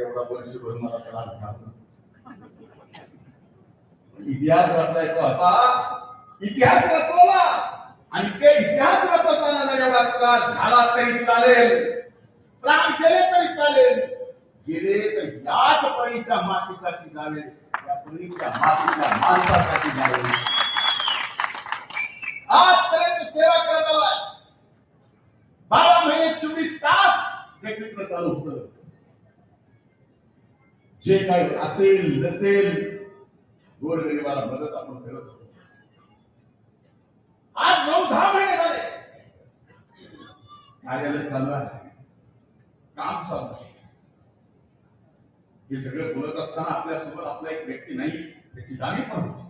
एवढा वर्षभर मला त्रास झाला. इतिहास रचायचा होता, इतिहास रचवला आणि ते इतिहास रचताना जर एवढा त्रास झाला तरी चालेल, प्राण गेले तरी चालेल, गेले तर याच परीच्या मातीसाठी जावे, या परीच्या मातीच्या माणसासाठी जावे. आजपर्यंत सेवा करत आलाय, 12 महिने 24 तास हे मित्र चालू होतं. जे काही असेल नसेल गोरगरिबाला मदत आपण करत होतो. आज 9-10 महिने झाले कार्यालय चालू आहे, काम चालू आहे. हे सगळं बोलत असताना आपल्यासोबत आपला एक व्यक्ती नाही त्याची जाणीव पण होती.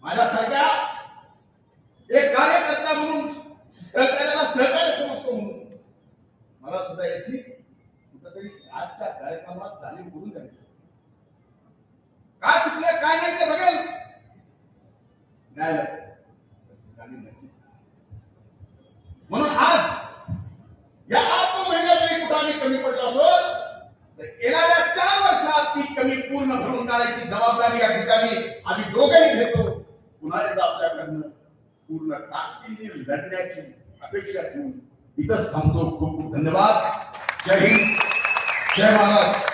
माझ्यासारख्या एक कार्यकर्ता म्हणून त्याला सहकार्य समजतो म्हणून मला सुद्धा याची कुठेतरी आजच्या कार्यक्रमात जाणीव करून द्यावी. काय चुकलं काय नाही ते बघेल न्यायालय. म्हणून आज या 8 महिन्यात जरी कुठे आम्ही कमी पडलो असेल तर येणाऱ्या 4 वर्षात ती कमी पूर्ण भरून काढायची जबाबदारी या ठिकाणी आम्ही दोघेही घेतो. पुन्हा एकदा आपल्याकडनं पूर्ण ताकदीने लढण्याची अपेक्षा ठेवून इथंच थांबतो. खूप खूप धन्यवाद. जय हिंद, जय महाराष्ट्र.